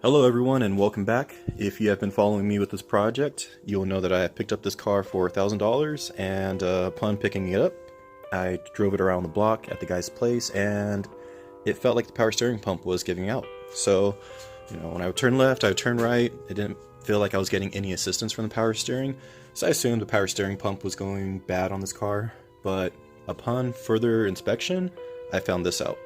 Hello everyone and welcome back. If you have been following me with this project, you'll know that I picked up this car for $1,000 and upon picking it up, I drove it around the block at the guy's place and it felt like the power steering pump was giving out. So, when I would turn left, I would turn right, it didn't feel like I was getting any assistance from the power steering. So I assumed the power steering pump was going bad on this car, but upon further inspection, I found this out.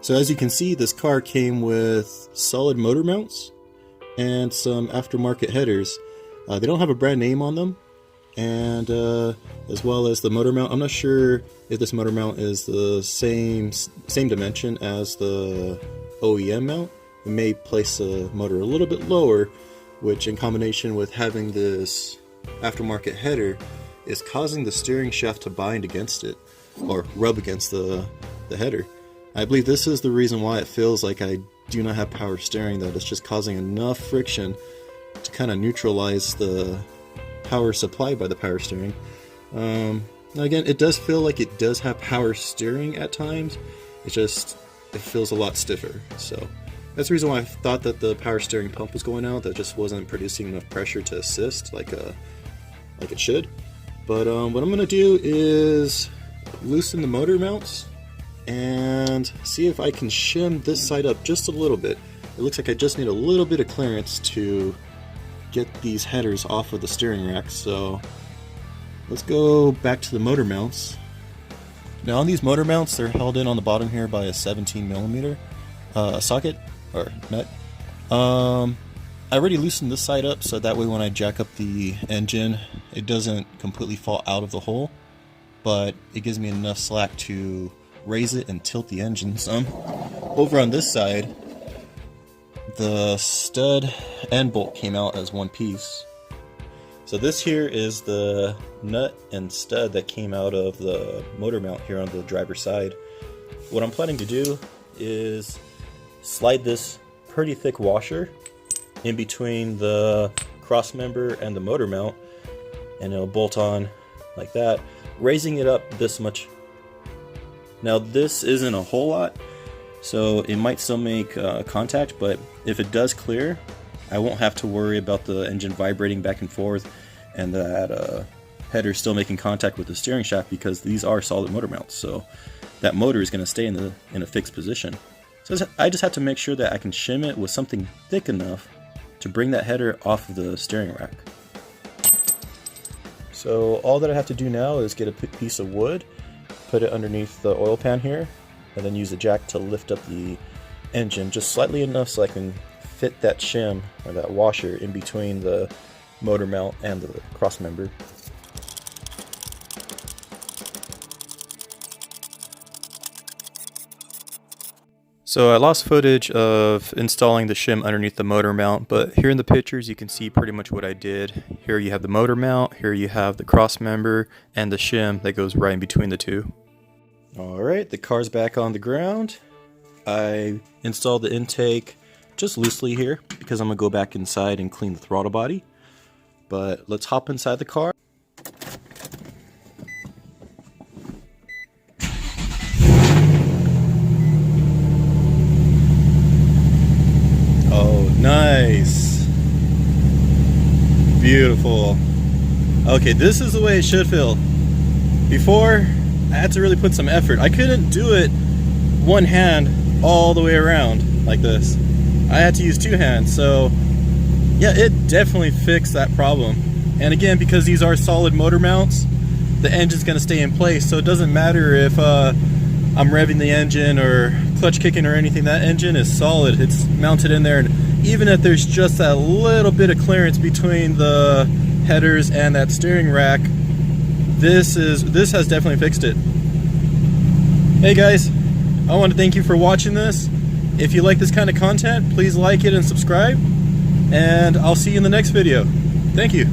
So as you can see, this car came with solid motor mounts and some aftermarket headers. They don't have a brand name on them, and as well as the motor mount. I'm not sure if this motor mount is the same dimension as the OEM mount. We may place the motor a little bit lower, which in combination with having this aftermarket header is causing the steering shaft to bind against it, or rub against the header. I believe this is the reason why it feels like I do not have power steering, that it's just causing enough friction to kind of neutralize the power supplied by the power steering. Now again, it does feel like it does have power steering at times, it feels a lot stiffer. So that's the reason why I thought that the power steering pump was going out, that just wasn't producing enough pressure to assist like it should. But what I'm going to do is loosen the motor mounts and see if I can shim this side up just a little bit. It looks like I just need a little bit of clearance to get these headers off of the steering rack. So let's go back to the motor mounts. Now on these motor mounts, they're held in on the bottom here by a 17mm socket or nut. I already loosened this side up so that way when I jack up the engine, it doesn't completely fall out of the hole, but it gives me enough slack to raise it and tilt the engine some. Over on this side, the stud and bolt came out as one piece. So this here is the nut and stud that came out of the motor mount here on the driver's side. What I'm planning to do is slide this pretty thick washer in between the cross member and the motor mount, and it'll bolt on like that, raising it up this much. Now this isn't a whole lot, so it might still make contact, but if it does clear, I won't have to worry about the engine vibrating back and forth and that header still making contact with the steering shaft, because these are solid motor mounts, so that motor is going to stay in a fixed position. So I just have to make sure that I can shim it with something thick enough to bring that header off of the steering rack. So all that I have to do now is get a piece of wood, put it underneath the oil pan here, and then use the jack to lift up the engine just slightly enough so I can fit that shim or that washer in between the motor mount and the cross member. So I lost footage of installing the shim underneath the motor mount, but here in the pictures you can see pretty much what I did. Here you have the motor mount, here you have the cross member, and the shim that goes right in between the two. Alright, the car's back on the ground. I installed the intake just loosely here because I'm going to go back inside and clean the throttle body. But let's hop inside the car. Oh, nice. Beautiful. Okay, this is the way it should feel. Before, I had to really put some effort. I couldn't do it one hand all the way around like this. I had to use two hands, so yeah, it definitely fixed that problem. And again, because these are solid motor mounts, the engine's gonna stay in place, so it doesn't matter if I'm revving the engine or clutch kicking or anything. That engine is solid, it's mounted in there, and even if there's just that little bit of clearance between the headers and that steering rack, this has definitely fixed it. Hey guys, I want to thank you for watching this. If you like this kind of content, please like it and subscribe, and I'll see you in the next video. Thank you.